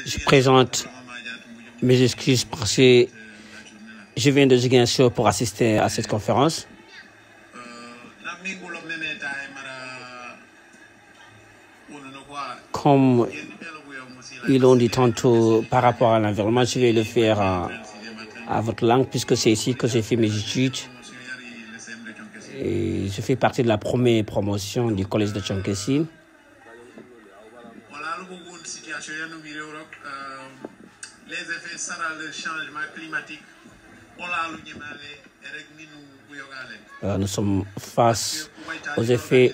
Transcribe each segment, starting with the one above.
je présente mes excuses parce que je viens de Ziguinchor pour assister à cette conférence. Comme ils l'ont dit tantôt par rapport à l'environnement, je vais le faire à votre langue puisque c'est ici que j'ai fait mes études. Et je fais partie de la première promotion du collège de Thionck-Essyl. Les effets du changement climatique. Nous sommes face aux effets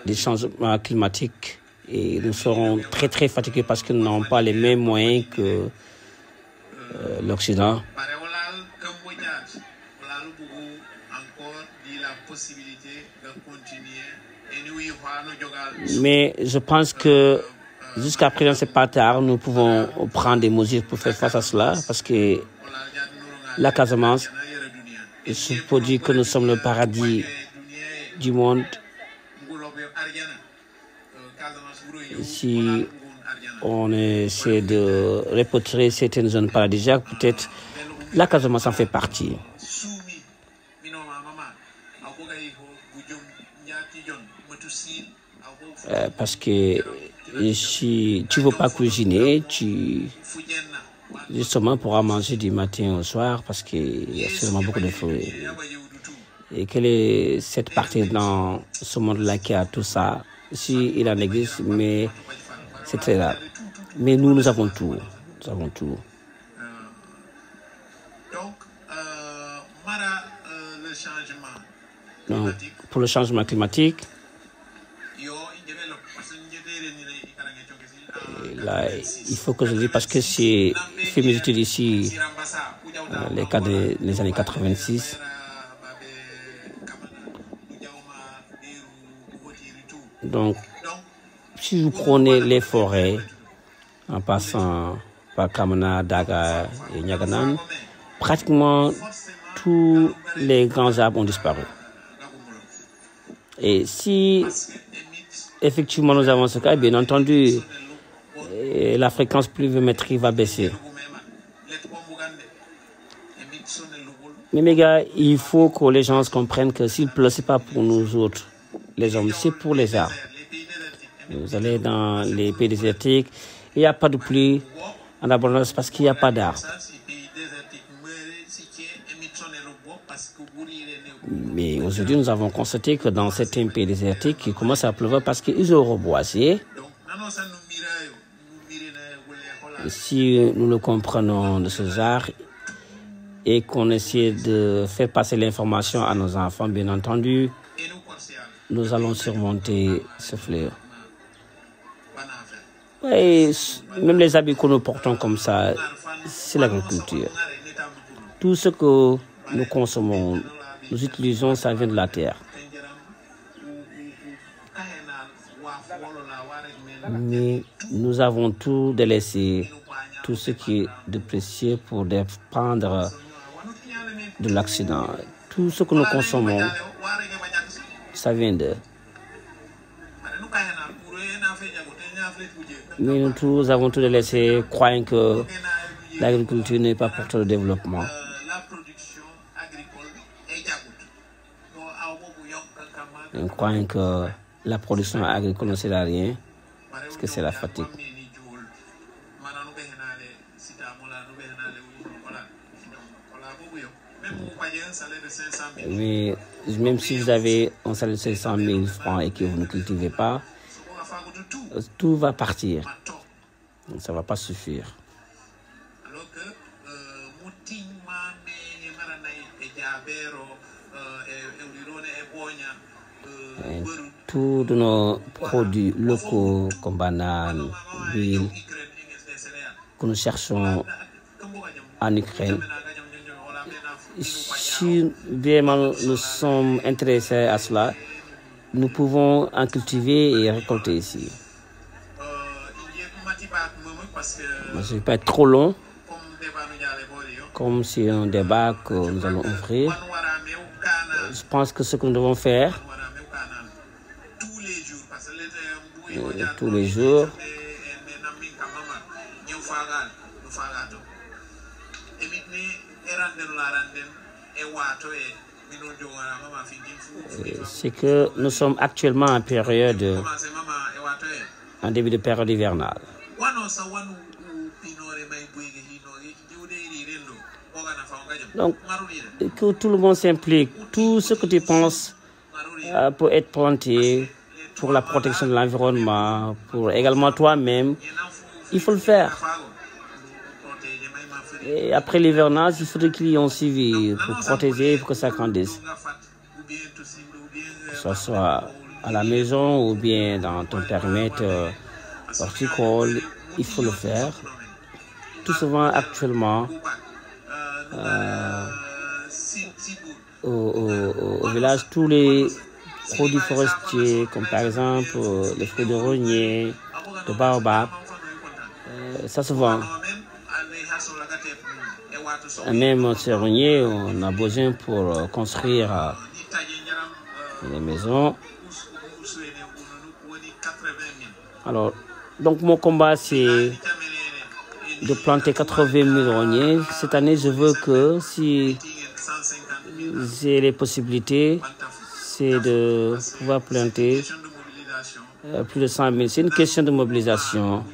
du changement climatique et nous serons très très fatigués parce qu'ils n'ont pas les mêmes moyens que l'Occident. Mais je pense que jusqu'à présent, c'est pas tard. Nous pouvons prendre des mesures pour faire face à cela parce que la Casamance, je peux dire que nous sommes le paradis du monde. Si on essaie de repousser certaines zones paradisiaques, peut-être la Casamance en fait partie. Parce que si tu ne veux pas cuisiner, tu justement pourras manger du matin au soir parce qu'il y a sûrement beaucoup de fruits. Et quelle est cette partie dans ce monde-là qui a tout ça? Si il en existe, mais c'est très rare. Mais nous avons tout. Nous avons tout. Donc, pour le changement climatique, là, il faut que je dise parce que j'ai fait mes études ici, les cas des années 86. Donc, si vous prenez les forêts, en passant par Kamana, Daga et Nyaganan, pratiquement tous les grands arbres ont disparu. Et si effectivement nous avons ce cas, bien entendu, la fréquence pluviométrique va baisser. Mais mes gars, il faut que les gens comprennent que s'il pleut, ce n'est pas pour nous autres, les hommes, c'est pour les arbres. Vous allez dans les pays désertiques, il n'y a pas de pluie en abondance parce qu'il n'y a pas d'arbres. Mais aujourd'hui, nous avons constaté que dans certains pays désertiques, il commence à pleuvoir parce qu'ils ont reboisé. Si nous le comprenons de ces arts et qu'on essaie de faire passer l'information à nos enfants, bien entendu, nous allons surmonter ce fléau. Et même les habits que nous portons comme ça, c'est l'agriculture. Tout ce que nous consommons, nous utilisons, ça vient de la terre. Mais nous avons tout délaissé, tout ce qui est de précieux pour dépendre de l'accident. Tout ce que nous consommons, ça vient d'eux. Mais nous tous avons tout délaissé, croyant que l'agriculture n'est pas porteur de développement. Nous croyons que la production agricole ne sert à rien, parce que c'est la fatigue. Mais même si vous avez un salaire de 500 000 francs et que vous ne cultivez pas, tout va partir. Ça ne va pas suffire. Et tous nos produits locaux comme bananes, huile, que nous cherchons en Ukraine, si vraiment nous sommes intéressés à cela, nous pouvons en cultiver et récolter ici. Je ne vais pas être trop long, comme c'est un débat que nous allons ouvrir. Je pense que ce que nous devons faire tous les jours, C'est que nous sommes actuellement en période, en début de période hivernale. Donc, que tout le monde s'implique, tout ce que tu penses peut être planté pour la protection de l'environnement, pour également toi-même, il faut le faire. Et après l'hivernage, il faudrait qu'il y ait un suivi pour protéger, pour que ça grandisse. Que ce soit à la maison ou bien dans ton périmètre horticole, il faut le faire. Tout souvent, actuellement, au village, tous les produits forestiers, comme par exemple les fruits de rognier, de baobab, ça se vend. Même ces rogniers, on a besoin pour construire les maisons. Alors, donc mon combat, c'est de planter 80 000 rogniers. Cette année, je veux que si j'ai les possibilités, c'est de pouvoir planter plus de 100 000. C'est une question de mobilisation.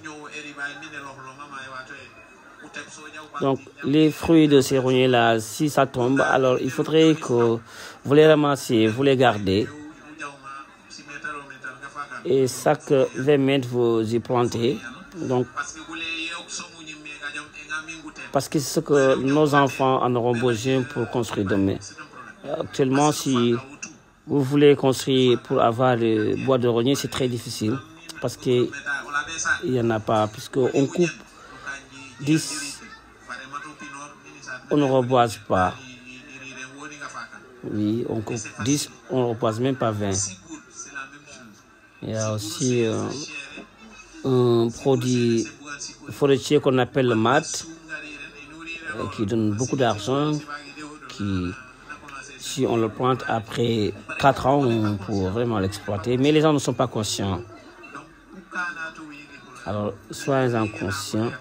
Donc, les fruits de ces rogniers-là, si ça tombe, alors il faudrait que vous les ramassiez, vous les gardez. Et chaque 20 mètres, vous y plantez. Donc, parce que c'est ce que nos enfants en auront besoin pour construire demain. Actuellement, si vous voulez construire pour avoir le bois de rognier, c'est très difficile. Parce qu'il n'y en a pas. Puisqu'on coupe 10, on ne reboise pas. Oui, on coupe 10, on ne reboise même pas 20. Il y a aussi un produit forestier qu'on appelle le mat, qui donne beaucoup d'argent, qui, si on le plante après 4 ans, on peut vraiment l'exploiter. Mais les gens ne sont pas conscients. Alors, soyez-en conscients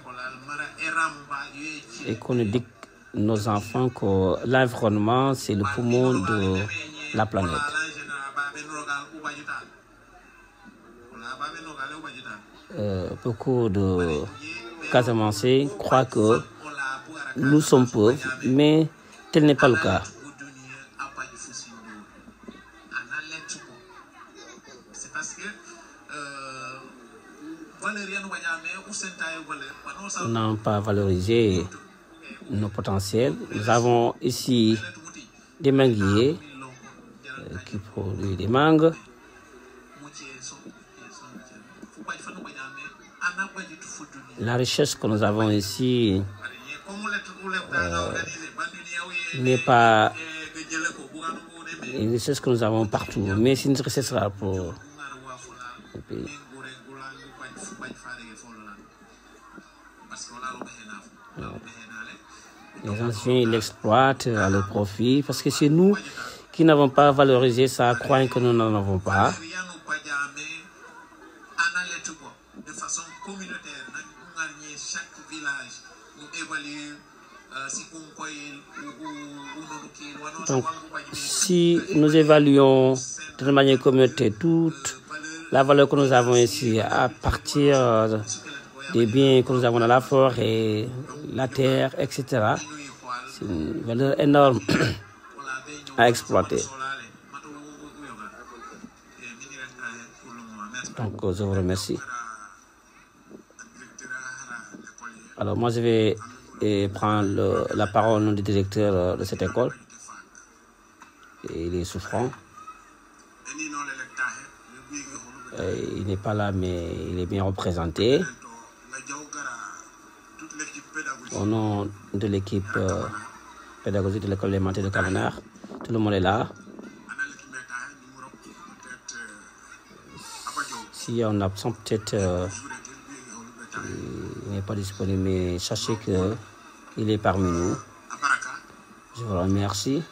et qu'on éduque nos enfants que l'environnement, c'est le poumon de la planète. Beaucoup de Casamancés croient que nous sommes pauvres, mais tel n'est pas le cas. On n'a pas valorisé nos potentiels. Nous avons ici des manguiers qui produisent des mangues. La richesse que nous avons ici n'est pas une richesse que nous avons partout, mais c'est une richesse rare pour le pays. Les anciens, ils l'exploitent à leur profit parce que c'est nous qui n'avons pas valorisé ça, croyant que nous n'en avons pas. Donc, si nous évaluons de manière communautaire toute la valeur que nous avons ici à partir des biens que nous avons dans la forêt, la terre, etc., c'est une valeur énorme à exploiter. Donc, je vous remercie. Alors, moi, je vais prendre la parole au nom du directeur de cette école. Et il est souffrant. Il n'est pas là, mais il est bien représenté. Au nom de l'équipe pédagogique de l'école élémentaire de Kamenar, tout le monde est là. S'il y a un absent, peut-être il n'est pas disponible, mais sachez qu'il est parmi nous. Je vous remercie.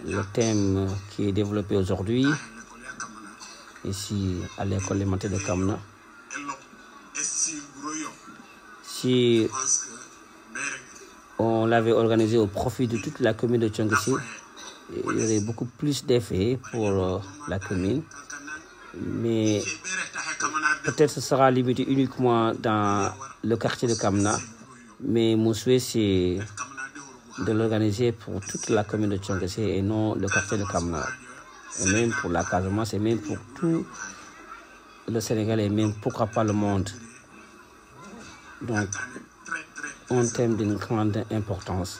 Le thème qui est développé aujourd'hui, ici à l'école élémentaire de Kamna. Si on l'avait organisé au profit de toute la commune de Thiongossi, il y aurait beaucoup plus d'effets pour la commune. Mais peut-être ce sera limité uniquement dans le quartier de Kamna. Mais mon souhait, c'est de l'organiser pour toute la commune de Thiongossi et non le quartier de Kamna. Et même pour la Casamance, et même pour tout le Sénégal, et même pourquoi pas le monde. Donc, un thème d'une grande importance.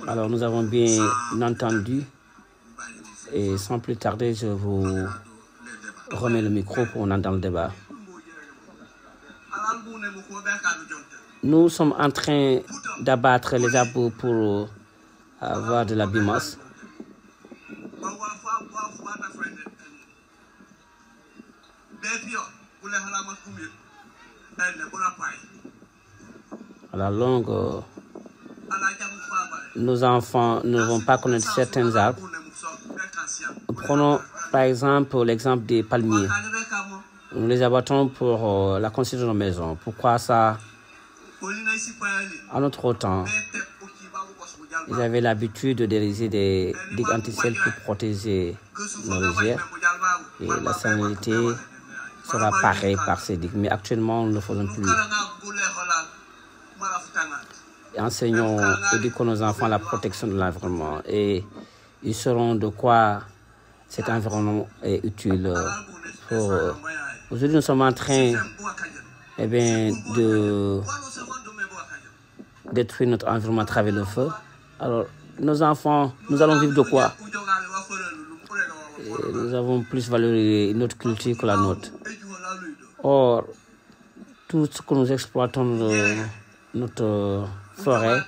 Alors, nous avons bien entendu, et sans plus tarder, je vous remets le micro pour entendre le débat. Nous sommes en train d'abattre les arbres pour avoir de la biomasse. À la longue, nos enfants ne vont pas connaître certains arbres. Prenons par exemple l'exemple des palmiers. Nous les abattons pour la construction de nos maisons. Pourquoi ça? À notre temps, ils avaient l'habitude de réaliser des digues anti-sel pour protéger nos rizières. Et la salinité sera pareille par ces digues. Mais actuellement, nous ne le faisons plus. Enseignons, éduquons nos enfants à la protection de l'environnement. Et ils sauront de quoi cet environnement est utile pour eux. Aujourd'hui, nous sommes en train de détruire notre environnement à travers le feu. Alors, nos enfants, nous allons vivre de quoi? Et nous avons plus valorisé notre culture que la nôtre. Or, tout ce que nous exploitons de notre forêt,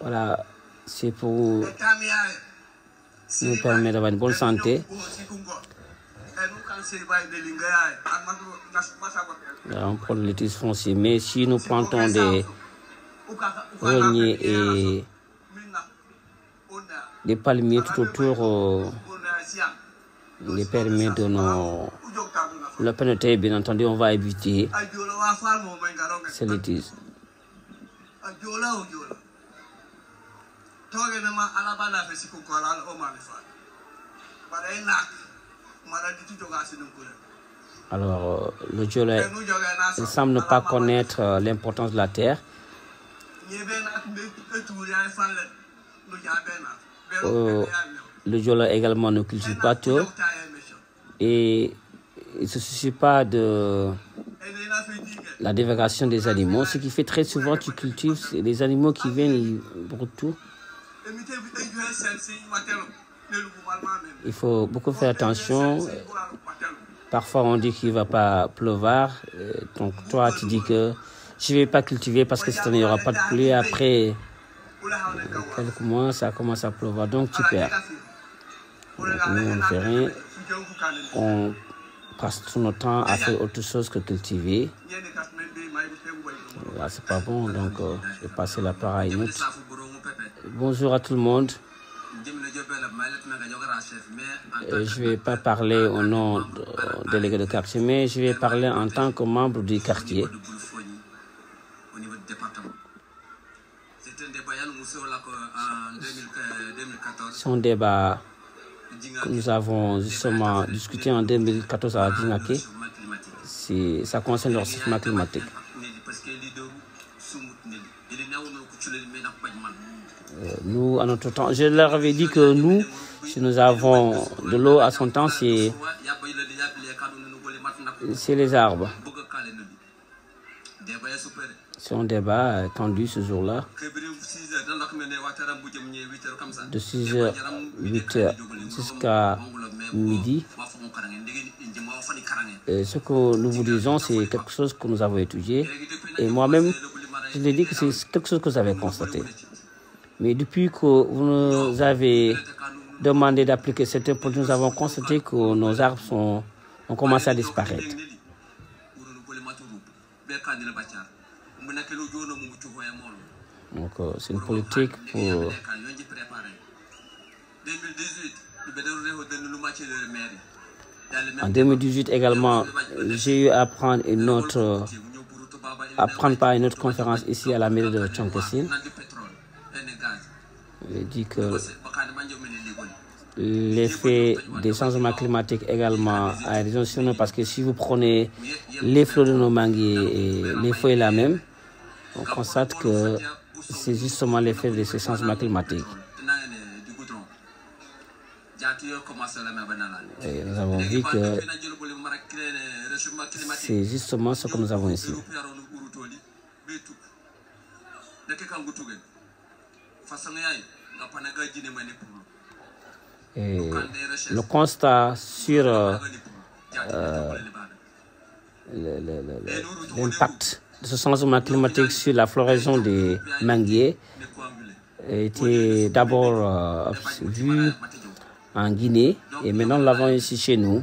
voilà, c'est pour nous permettre d'avoir une bonne santé. Là, on prend le litige foncier, mais si nous plantons des reniers et des palmiers tout autour, les permet de nos... Le pénétrer, bien entendu, on va éviter ces litiges. Alors, le Diola, il semble ne pas connaître l'importance de la terre. Le Diola également ne cultive pas tout. Et il ne se soucie pas de la divagation des animaux. Ce qui fait très souvent, tu cultives les animaux qui viennent, ils broutent tout. Il faut beaucoup faire attention. Parfois, on dit qu'il ne va pas pleuvoir. Donc, toi, tu dis que je ne vais pas cultiver parce que cette année, il n'y aura pas de pluie. Après quelques mois, ça commence à pleuvoir. Donc, tu perds. Donc, nous, on ne fait rien. On passe tout notre temps à faire autre chose que cultiver. Là, c'est pas bon. Donc, je vais passer la parole à une autre. Bonjour à tout le monde. Je ne vais pas parler au nom du délégué de quartier, mais je vais parler en tant que membre du quartier. C'est un débat que nous avons justement discuté en 2014 à Djingaké. Ça concerne le réchauffement climatique. Nous, à notre temps, je leur avais dit que nous, si nous avons de l'eau à son temps, c'est les arbres. C'est un débat tendu ce jour-là. De 6h, 8h jusqu'à midi. Et ce que nous vous disons, c'est quelque chose que nous avons étudié. Et moi-même, je l'ai dit que c'est quelque chose que vous avez constaté. Mais depuis que vous nous avez demandé d'appliquer certains produits, nous avons constaté que nos arbres ont commencé à disparaître. Donc, c'est une politique pour En 2018 également, j'ai eu à prendre part à une autre conférence ici à la mairie de Tchonkessin. Je dis que l'effet des changements climatiques également a raison sur nous, parce que si vous prenez les fleurs de nos manguiers et les feuilles la même, on constate que c'est justement l'effet de ces changements climatiques. Et nous avons vu que c'est justement ce que nous avons ici. Et le constat sur l'impact de ce changement climatique sur la floraison des manguiers était d'abord vu en Guinée, et maintenant nous l'avons ici chez nous.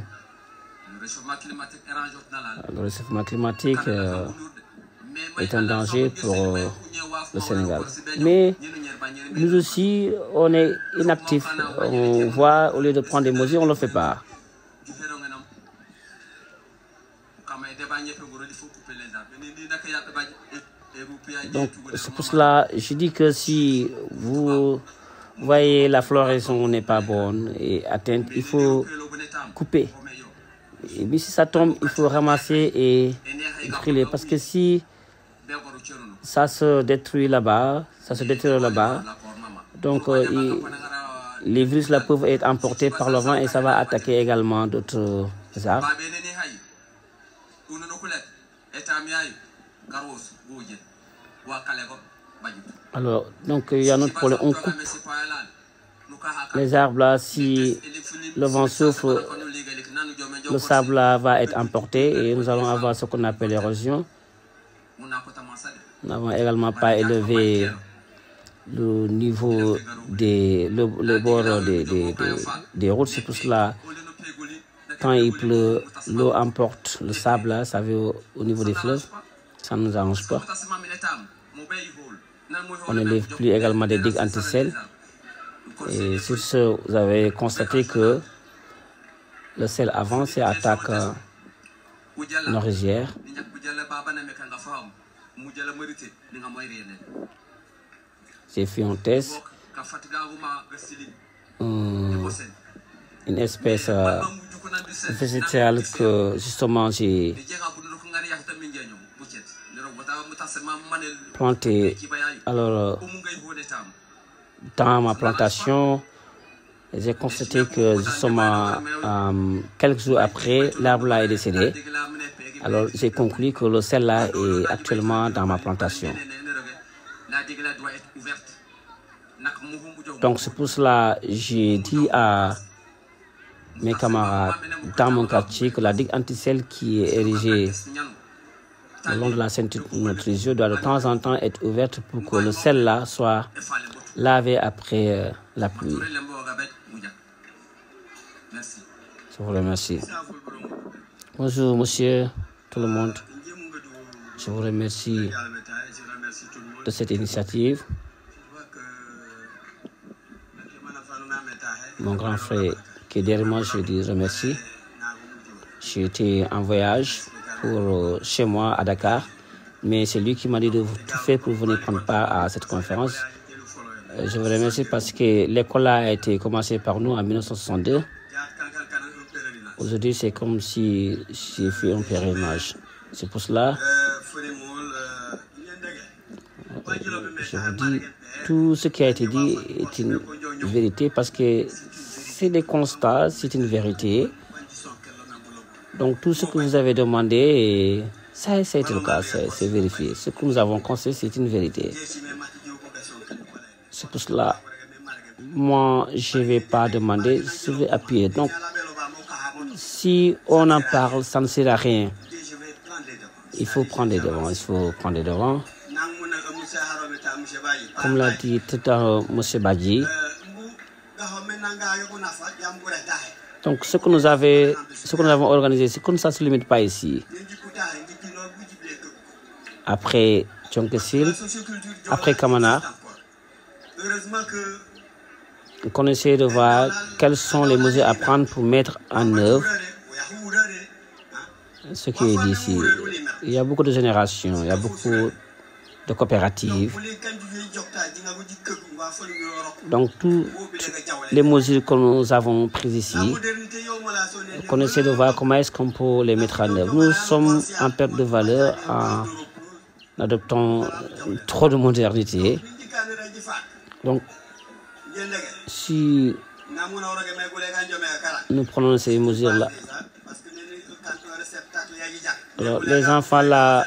Le réchauffement climatique est un danger pour le Sénégal. Mais nous aussi, on est inactifs. On voit, au lieu de prendre des mesures, on ne le fait pas. Donc, c'est pour cela que je dis que si vous voyez la floraison n'est pas bonne et atteinte, il faut couper. Et puis si ça tombe, il faut ramasser et brûler. Parce que si ça se détruit là-bas, donc les virus là peuvent être emportés par le vent et ça va attaquer également d'autres arbres. Alors, donc il y a un autre problème. On coupe les arbres là, si le vent souffle, le sable là va être emporté et nous allons avoir ce qu'on appelle l'érosion. Nous n'avons également pas élevé le niveau le bord des routes. C'est pour cela, quand il pleut, l'eau emporte le sable là, ça va au niveau des fleuves. Ça ne nous arrange pas. On n'élève plus également des digues anti-sel. Et sur ce, vous avez constaté que le sel avance et attaque nos rizières. J'ai fait un test, une espèce végétale que justement j'ai planté. Alors, dans ma plantation, j'ai constaté que justement quelques jours après, l'arbre là est décédé. Alors j'ai conclu que le sel là est actuellement dans ma plantation. Donc c'est pour cela que j'ai dit à mes camarades dans mon quartier que la digue anti-sel qui est érigée le long de la ceinture de notre réseau doit de temps en temps être ouverte pour que le sel là soit lavé après la pluie. Je vous remercie. Bonjour monsieur, tout le monde. Je vous remercie de cette initiative. Mon grand frère qui est derrière moi, je lui dis remercie. J'ai été en voyage pour chez moi à Dakar, mais c'est lui qui m'a dit de tout faire pour venir prendre part à cette conférence. Je vous remercie parce que l'école a été commencée par nous en 1962. Aujourd'hui, c'est comme si j'ai fait un pèlerinage. C'est pour cela je vous dis, tout ce qui a été dit est une vérité parce que c'est des constats, c'est une vérité. Donc tout ce que vous avez demandé, ça a été le cas, c'est vérifié. Ce que nous avons constaté, c'est une vérité. C'est pour cela, moi, je ne vais pas demander, je vais appuyer. Donc, si on en parle, ça ne sert à rien. Il faut prendre les devants, Comme l'a dit tout à l'heure M. Badji. Donc, ce que nous avons organisé, c'est que ça ne se limite pas ici. Après Tchonkessin, après Kamana, qu'on essaie de voir quelles sont les mesures à prendre pour mettre en œuvre ce qui est dit ici. Il y a beaucoup de générations, il y a beaucoup de coopératives. Donc, toutes les mesures que nous avons prises ici, qu'on essaie de voir comment est-ce qu'on peut les mettre en œuvre. Nous sommes en perte de valeur en adoptant trop de modernité. Donc, si nous prenons ces mesures-là, alors les enfants là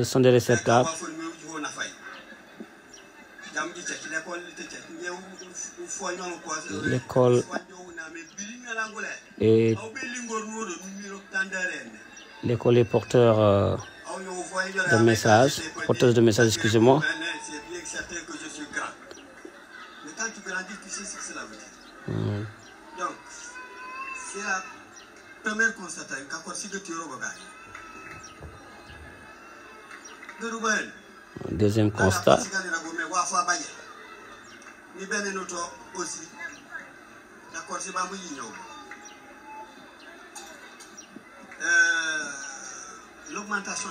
sont des réceptacles. L'école est porteur de messages, porteuse de messages, excusez-moi. Donc, c'est la première constatation qu'à si de tiro deuxième constat. L'augmentation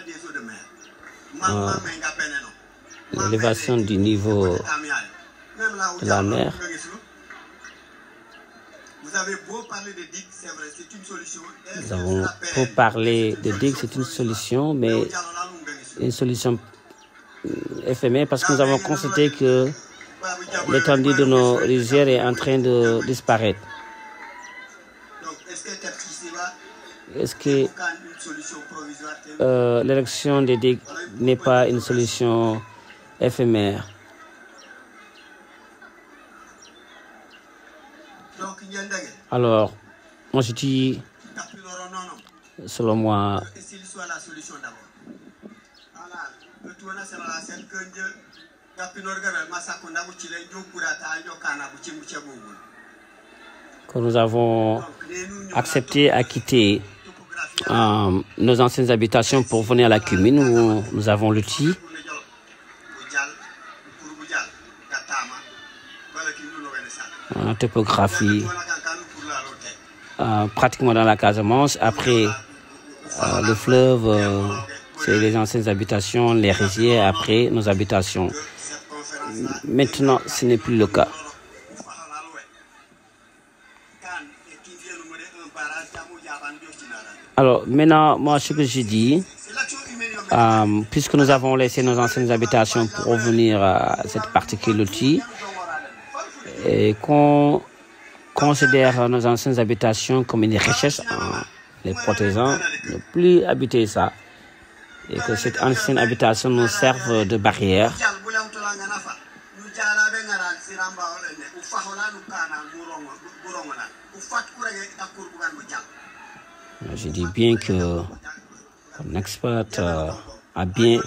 des eaux de mer. L'élévation du niveau de la mer. Vous avez beau parler de digues, c'est vrai, c'est une solution. Nous avons beau parler de digues, c'est une solution, mais une solution éphémère parce que nous avons constaté que l'étendue de nos rizières est en train de disparaître. Est-ce que l'érection des digues n'est pas une solution éphémère? Alors, moi je dis, selon moi, que nous avons accepté à quitter nos anciennes habitations pour venir à la commune où nous avons l'outil. En topographie, pratiquement dans la Casamance. Après le fleuve, c'est les anciennes habitations, les rizières, après nos habitations. Maintenant, ce n'est plus le cas. Alors, maintenant, moi, ce que j'ai dit, puisque nous avons laissé nos anciennes habitations pour revenir à cette partie qui est l'outil, et qu'on considère nos anciennes habitations comme une richesse en les protégeant, ne plus habiter ça, et que cette ancienne habitation nous serve de barrière. Je dis bien que un expert a bien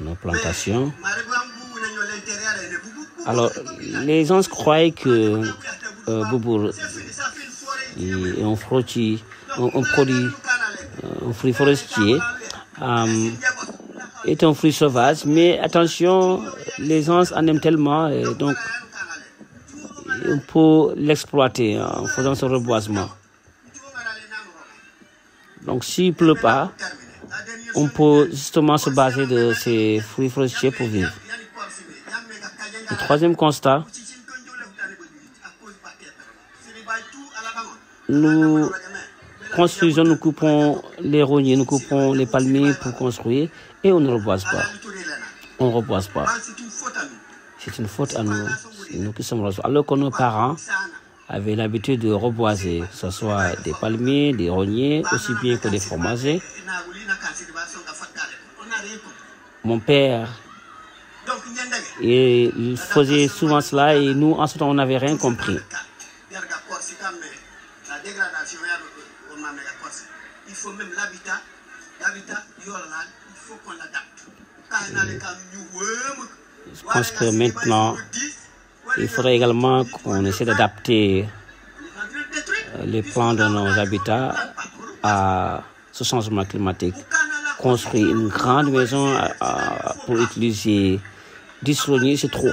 nos plantations. Alors, les gens croyaient que Boubour est un fruit forestier, est un fruit sauvage, mais attention, les gens en aiment tellement, et donc on peut l'exploiter en faisant ce reboisement. Donc, s'il ne pleut pas, on peut justement se baser de ces fruits forestiers pour vivre. Le troisième constat, nous construisons, nous coupons les rogniers, nous coupons les palmiers pour construire et on ne reboise pas. On ne reboise pas. C'est une faute à nous. C'est nous qui sommes responsables. Alors que nos parents avaient l'habitude de reboiser, que ce soit des palmiers, des rogniers, aussi bien que des fromagers. Mon père, il faisait souvent cela et nous, en ce temps, on n'avait rien compris. Il faut même l'habitat, il faut qu'on l'adapte. Je pense que maintenant, il faudrait également qu'on essaie d'adapter les plans de nos habitats à ce changement climatique. Construire une grande maison pour utiliser 10 rogniers, c'est trop.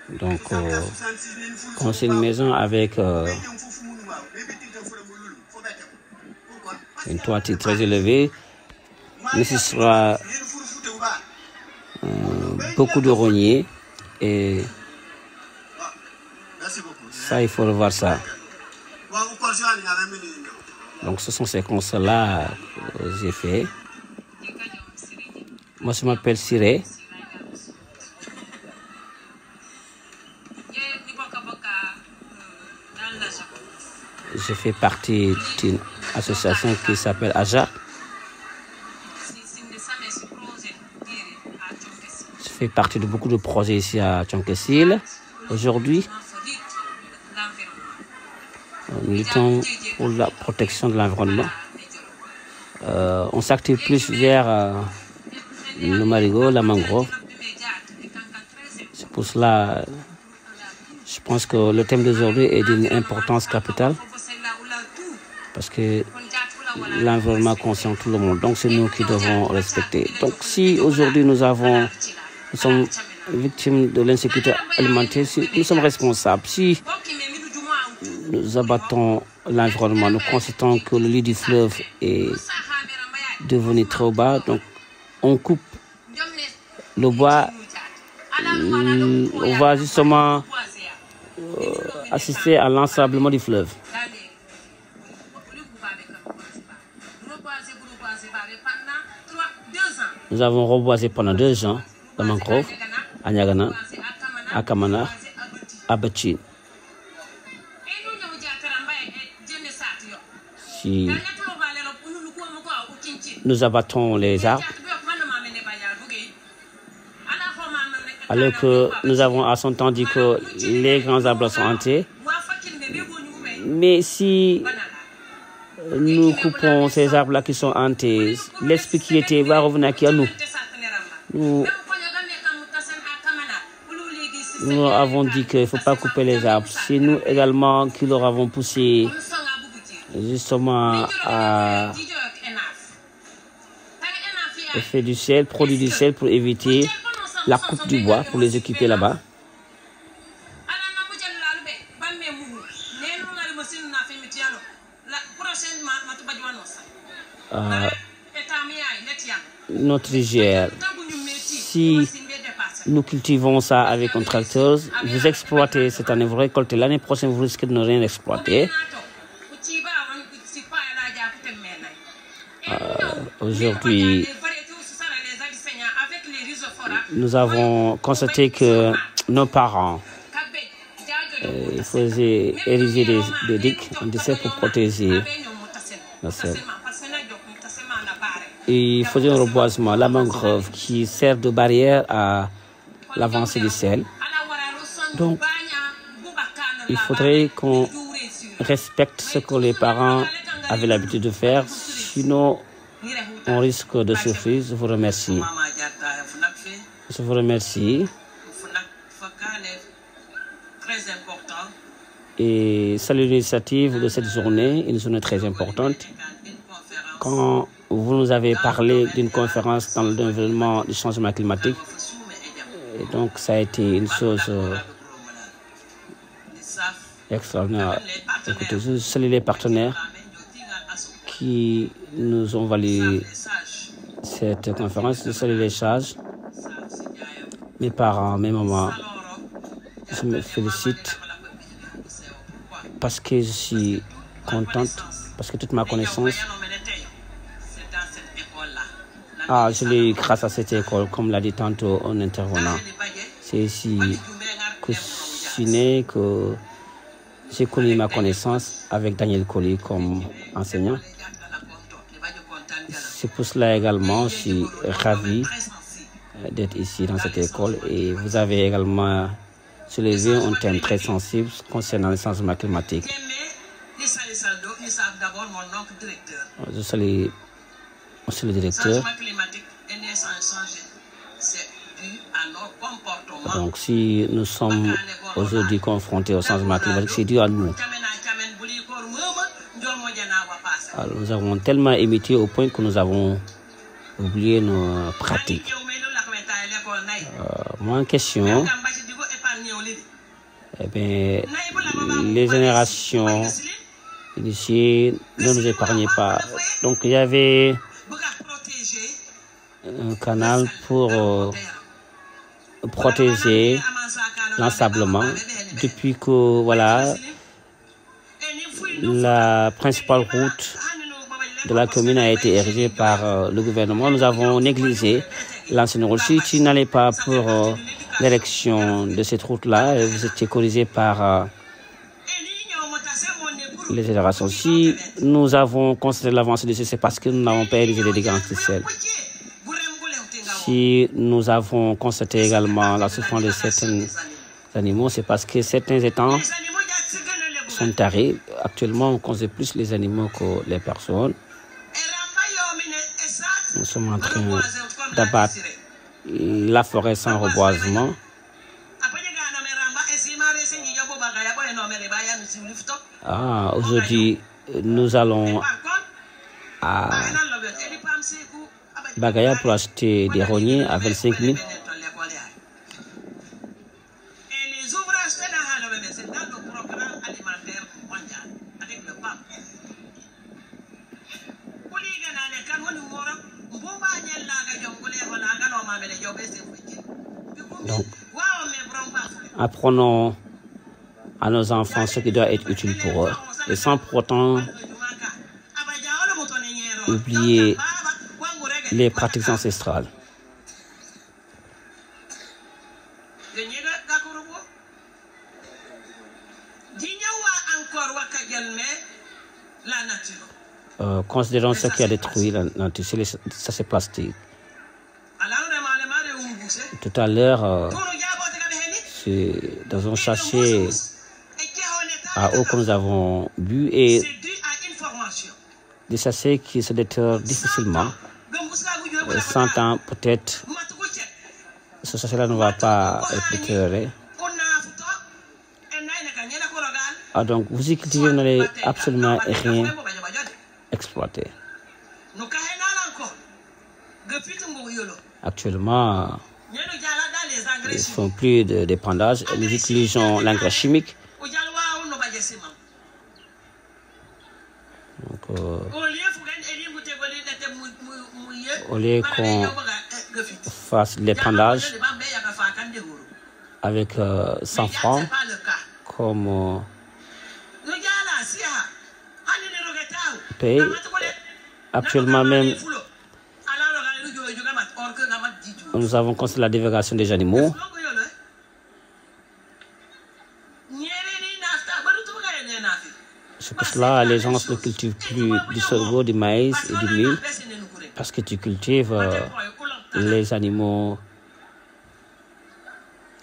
Donc, quand c'est une maison avec une toiture très élevée, nécessitera beaucoup de rogniers et ça, il faut revoir ça. Donc, ce sont ces constats-là que j'ai fait. Moi, je m'appelle Siré. Je fais partie d'une association qui s'appelle AJA. Je fais partie de beaucoup de projets ici à Thionck-Essyl. Aujourd'hui, nous luttons pour la protection de l'environnement. On s'active plus vers le marigot, la mangrove. C'est pour cela, je pense que le thème d'aujourd'hui est d'une importance capitale. Parce que l'environnement concerne tout le monde. Donc, c'est nous qui devons respecter. Donc, si aujourd'hui nous sommes victimes de l'insécurité alimentaire, si nous sommes responsables. Si nous abattons l'environnement, nous constatons que le lit du fleuve est devenu trop bas, donc on coupe le bois. On va justement assister à l'ensablement du fleuve. Nous avons reboisé pendant 2 ans la mangrove à Nyagana, à Kamana, à Bachine. Si nous abattons les arbres, alors que nous avons à son temps dit que les grands arbres sont entiers, mais si nous coupons ces arbres-là qui sont entiers, l'esprit qui était va revenir à nous. Nous avons dit qu'il ne faut pas couper les arbres. C'est nous également qui leur avons poussé justement à faire du sel, produire du sel pour éviter la coupe du bois, pour les occuper là-bas. Notre rizière, si nous cultivons ça avec un tracteur, vous exploitez cette année, vous récoltez l'année prochaine, vous risquez de ne rien exploiter. Aujourd'hui, nous avons constaté que nos parents faisaient ériger des digues, des serres pour protéger la serre. Et il faisait un reboisement, la mangrove, qui sert de barrière à l'avancée du sel. Donc, il faudrait qu'on respecte ce que les parents avaient l'habitude de faire, sinon on risque de souffrir. Je vous remercie. Je vous remercie. Et salut l'initiative de cette journée, une journée très importante. Quand vous nous avez parlé d'une conférence dans l'environnement du changement climatique, et donc ça a été une chose extraordinaire. Écoutez, je salue les partenaires qui nous ont validé cette conférence. Je salue les charges, mes parents, mes mamans. Je me félicite parce que je suis contente, parce que toute ma connaissance, je l'ai eu grâce à cette école, comme l'a dit tantôt un intervenant. C'est ici que je suis né, que j'ai connu ma connaissance avec Daniel Colli comme enseignant. C'est pour cela également, je suis ravi d'être ici dans cette école. Et vous avez également soulevé un thème très sensible concernant le changement climatique. Je salue Monsieur le directeur. Donc, si nous sommes aujourd'hui confrontés au changement climatique, c'est dû à nous. Alors, nous avons tellement imité au point que nous avons oublié nos pratiques. Moi, en question, eh bien, les générations initiées ne nous épargnaient pas. Donc, il y avait un canal pour protéger l'ensablement. Depuis que, voilà, la principale route de la commune a été érigée par le gouvernement, nous avons négligé l'ancienne route. Si tu n'allais pas pour l'érection de cette route-là, vous étiez corrigé par les générations. Si nous avons constaté l'avancée de ceci, c'est parce que nous n'avons pas érigé les dégâts antisel. Si nous avons constaté également la souffrance de certains animaux, c'est parce que certains étangs sont tarés. Actuellement, on considère plus les animaux que les personnes. Nous sommes en train d'abattre la forêt sans reboisement. Aujourd'hui, nous allons à Bagaya pour acheter des rogniers à 25 000. Donc, apprenons à nos enfants ce qui doit être utile pour eux, et sans pour autant oublier les pratiques ancestrales. Considérons ce qui a détruit la nature, ça c'est plastique. Tout à l'heure, dans un sachet à eau que nous avons bu, et des sachets qui se détériorent difficilement. 100 ans, peut-être, ce sachet-là ne va pas être détérioré. Donc, vous y cultivez, vous n'allez absolument rien exploiter. Actuellement, ils ne font plus d'épandage. Nous utilisons l'engrais chimique. Donc, au lieu qu'on fasse l'épandage avec 100 francs, comme paye, actuellement même, nous avons constaté la divulgation des animaux. C'est pour cela que les gens ne cultivent plus du sorgho, du maïs et du mil, parce que tu cultives les animaux,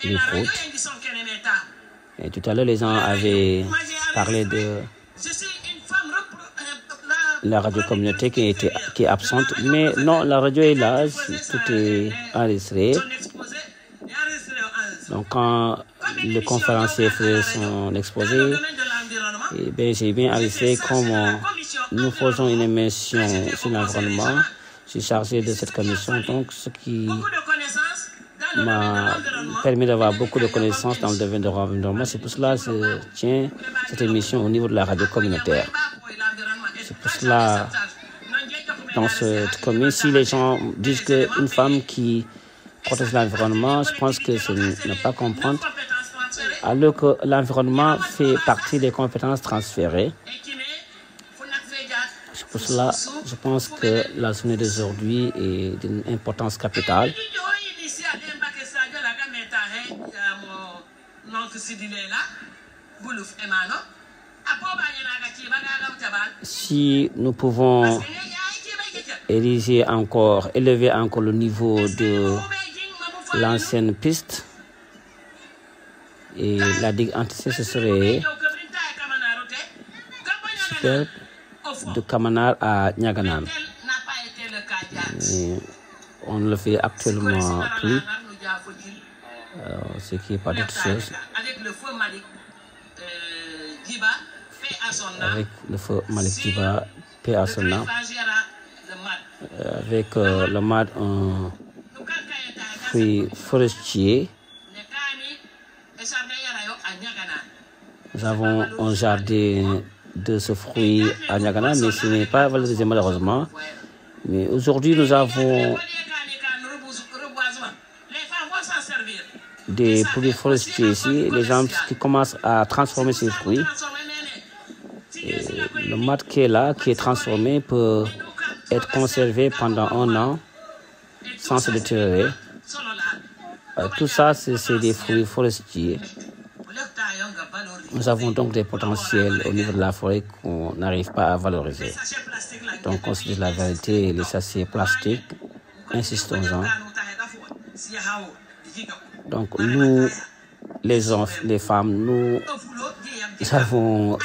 les fruits. Et tout à l'heure, les gens avaient parlé de la radio communautaire qui est absente, mais non, la radio est là, tout est enregistré. Donc quand le conférencier faisait son exposé, j'ai bien enregistré comment nous faisons une émission sur l'environnement. Je suis chargé de cette commission, donc ce qui m'a permis d'avoir beaucoup de connaissances dans le domaine de l'environnement. C'est pour cela que je tiens cette émission au niveau de la radio communautaire. C'est pour cela, dans cette commune, si les gens disent qu'une femme qui protège l'environnement, je pense que c'est ne pas comprendre, alors que l'environnement fait partie des compétences transférées. C'est pour cela, je pense que la journée d'aujourd'hui est d'une importance capitale. Si nous pouvons élever encore le niveau de l'ancienne piste et la digue anti-C, ce serait super de Kamanar à Nyaganan. Et on ne le fait actuellement plus, ce qui n'est pas d'autre chose. Avec le feu Malik Djiba, paix à son âme. Avec le feu Malik Djiba, paix à son âme. Avec le MAD, un fruit forestier. Nous avons un jardin de ce fruit à Niagana, mais ce n'est pas valorisé malheureusement. Mais aujourd'hui, nous avons des produits forestiers ici. Les gens qui commencent à transformer ces fruits. Et le mat qui est là, qui est transformé, peut être conservé pendant 1 an sans se détériorer. Tout ça, c'est des fruits forestiers. Nous avons donc des potentiels au niveau de la forêt qu'on n'arrive pas à valoriser. Donc, on se dit la vérité, les sachets plastiques, insistons-en. Donc, nous, les hommes, les femmes, nous avons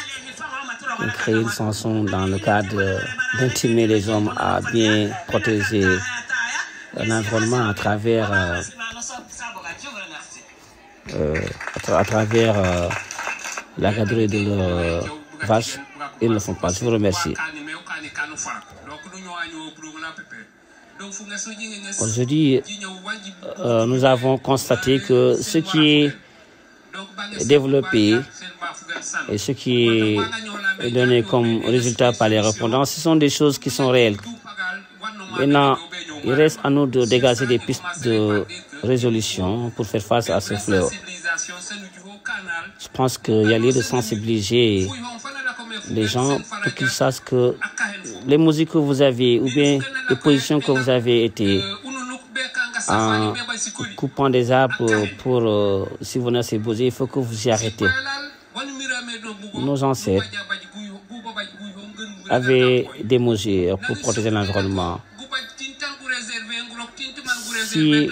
créé une chanson dans le cadre d'intimer les hommes à bien protéger l'environnement à travers la garderie de leurs vaches. Ils ne le font pas. Je vous remercie. Aujourd'hui, nous avons constaté que ce qui est développé et ce qui est donné comme résultat par les répondants, ce sont des choses qui sont réelles. Maintenant, il reste à nous de dégager des pistes de résolution pour faire face à ce fléau. Je pense qu'il y a lieu de sensibiliser les gens pour qu'ils sachent que les musiques que vous avez ou bien les positions que vous avez été en coupant des arbres pour subvenir à ces besoins, il faut que vous y arrêtez. Nos ancêtres avaient des mesures pour protéger l'environnement. Si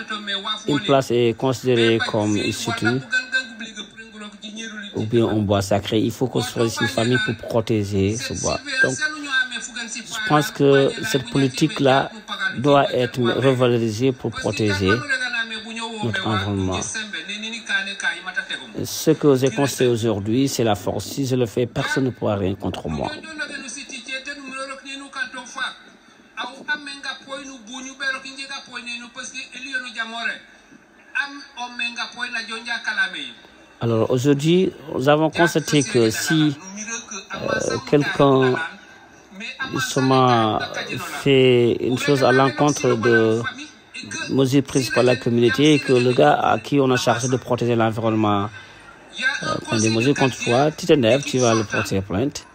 une place est considérée comme institut ou bien un bois sacré, il faut qu'on choisisse une famille pour protéger ce bois. Donc, je pense que cette politique-là doit être revalorisée pour protéger notre environnement. Ce que j'ai constaté aujourd'hui, c'est la force. Si je le fais, personne ne pourra rien contre moi. Alors aujourd'hui, nous avons constaté que si quelqu'un justement fait une chose à l'encontre de mesures prises par la communauté et que le gars à qui on a chargé de protéger l'environnement prend des mesures contre toi, tu t'énerves, tu vas le porter plainte.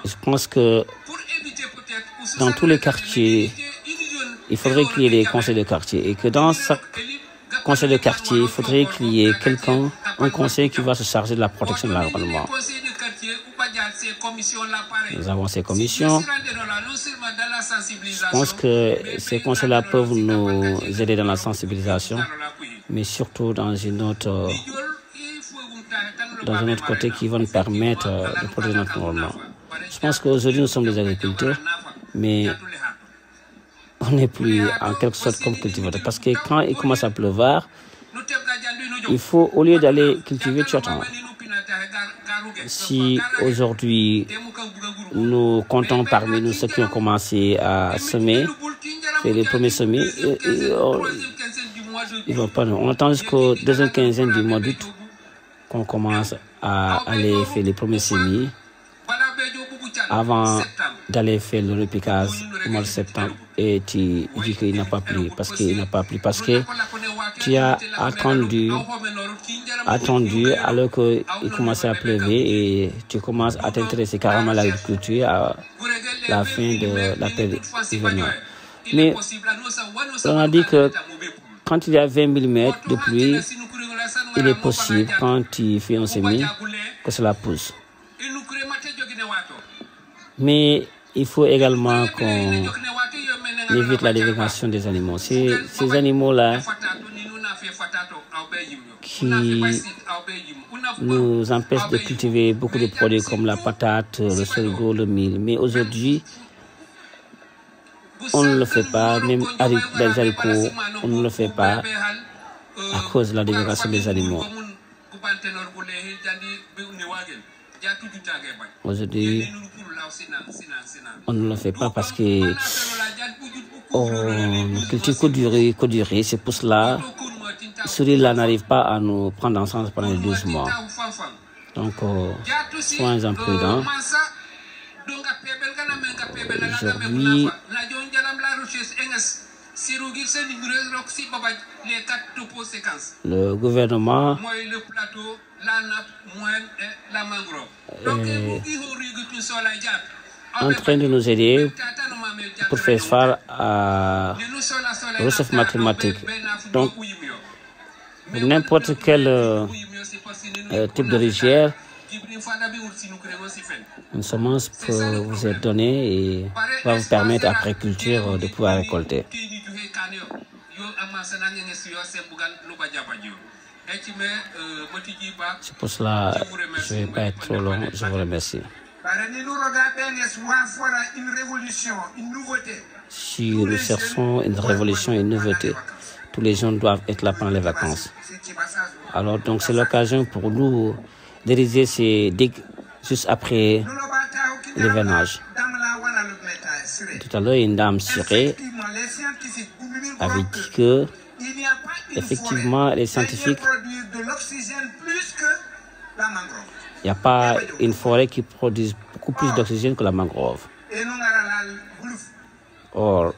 Je pense que dans tous les quartiers, il faudrait qu'il y ait des conseils de quartier et que dans chaque conseil de quartier, il faudrait qu'il y ait quelqu'un, un conseil qui va se charger de la protection de l'environnement. Nous avons ces commissions. Je pense que ces conseils-là peuvent nous aider dans la sensibilisation, mais surtout dans un autre côté qui va nous permettre de protéger notre environnement. Je pense qu'aujourd'hui, nous sommes des agriculteurs, mais on n'est plus en quelque sorte comme cultivateurs. Parce que quand il commence à pleuvoir, il faut, au lieu d'aller cultiver, tu attends. Si aujourd'hui, nous comptons parmi nous ceux qui ont commencé à semer, faire les premiers semis, ils vont pas, on attend jusqu'au deuxième quinzaine du mois d'août qu'on commence à aller faire les premiers semis avant d'aller faire le repiquage au mois de septembre. Et tu dis qu'il n'a pas plu, parce qu'il n'a pas plu, parce que tu as attendu alors qu'il commençait à pleuvoir et tu commences à t'intéresser carrément à l'agriculture à la fin de la période hivernale. Mais on a dit que quand il y a 20 mm de pluie, il est possible, quand tu fais un semis, que cela pousse. Mais il faut également qu'on évite la dévégation des animaux. Ces animaux-là qui nous empêche de cultiver beaucoup de produits comme la patate, le sorgho, le mil. Mais aujourd'hui, on ne le fait pas, même les haricots, on ne le fait pas à cause de la dégradation des animaux. Aujourd'hui, on ne le fait pas parce que on cultive que du riz. C'est pour cela ce riz-là n'arrive pas à nous prendre en charge pendant les 12 mois. Donc, soyez imprudents. Aujourd'hui, le gouvernement est en train de nous aider pour faire face au réchauffement climatique. Donc, n'importe quel type de rizière, une semence peut vous être donnée et va vous permettre après culture de pouvoir récolter. C'est pour cela que je ne vais pas être trop long. Je vous remercie. Si nous cherchons une révolution et une nouveauté, tous les gens doivent être là pendant les vacances. Alors donc c'est l'occasion pour nous d'ériger ces digues juste après l'hivernage. Tout à l'heure, une dame Siré avait dit que effectivement les scientifiques, il n'y a pas une forêt qui produit beaucoup plus d'oxygène que la mangrove. Or,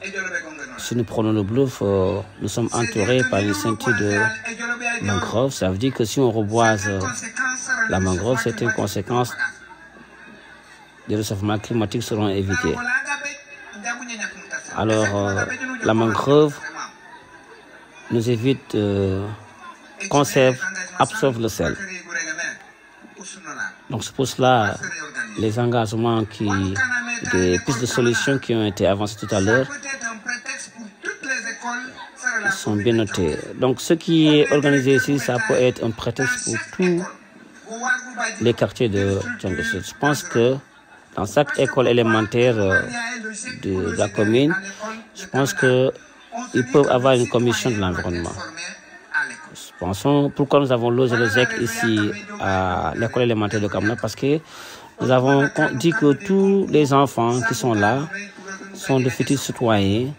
si nous prenons le bluff, nous sommes entourés par une ceinture de mangrove. Ça veut dire que si on reboise la mangrove, certaines conséquences des réchauffements climatiques seront évitées. Alors, la mangrove nous évite, conserve, absorbe le sel. Donc c'est pour cela les engagements des pistes de solutions qui ont été avancées tout à l'heure sont bien notés. Donc ce qui est organisé ici, ça peut être un prétexte pour tous les quartiers de Djangé Sud. Je pense que dans chaque école élémentaire de la commune, je pense qu'ils peuvent avoir une commission de l'environnement. Pensons pourquoi nous avons logé le ZEC ici à l'école élémentaire de Kamna, parce que nous avons dit que tous les enfants qui sont là sont de futurs citoyens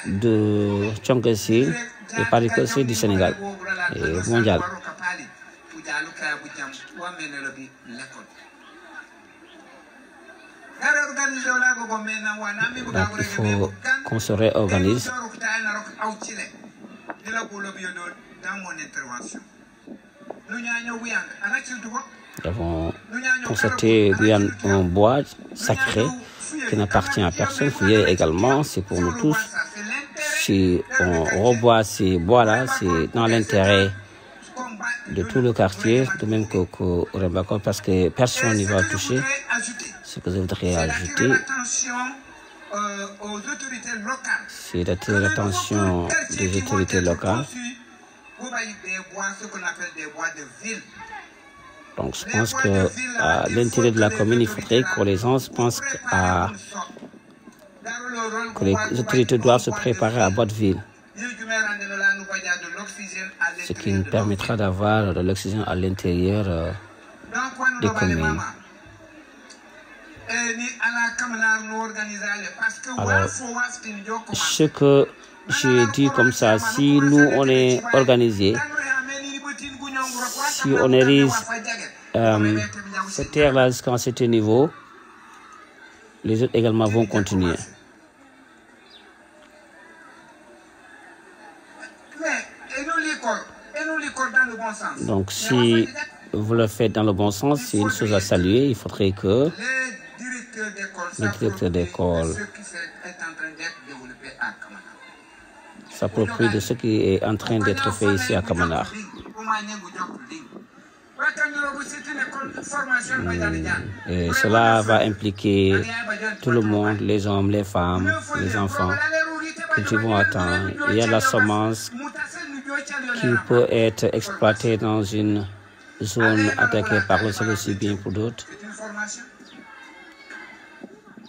de Djangé Sud et pas du Sénégal et mondial. Donc il faut qu'on se réorganise. Nous avons constaté un bois sacré qui n'appartient à personne. Fouiller également, c'est pour nous tous. Si on reboit ces bois-là, c'est dans l'intérêt de tout le quartier, de même que Rembako, parce que personne n'y va toucher. Ce que je voudrais ajouter, c'est d'attirer l'attention des autorités locales. Donc je pense qu'à l'intérieur de la commune, il faudrait que les gens pensent que les autorités doivent se préparer à bois de ville, ce qui nous permettra d'avoir de l'oxygène à l'intérieur des communes. Alors, ce que j'ai dit comme ça, si nous on est organisé, si on érige cette terre-là jusqu'à un certain niveau, les autres également vont continuer. Donc si vous le faites dans le bon sens, c'est une chose à saluer. Il faudrait que les directeurs d'école s'approprient de ce qui est en train d'être fait ici à Kamanar. Et cela va impliquer tout le monde, les hommes, les femmes, les enfants, cultivons à temps. Il y a la semence qui peut être exploité dans une zone attaquée par le sol aussi bien pour d'autres.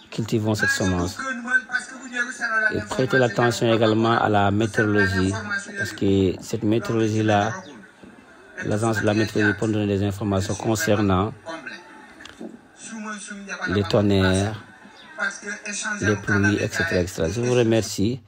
Cultivons cette semence. Et prêtez l'attention également à la météorologie, parce que cette météorologie-là, l'agence de la météorologie peut donner des informations concernant les tonnerres, les pluies, etc., etc. Je vous remercie.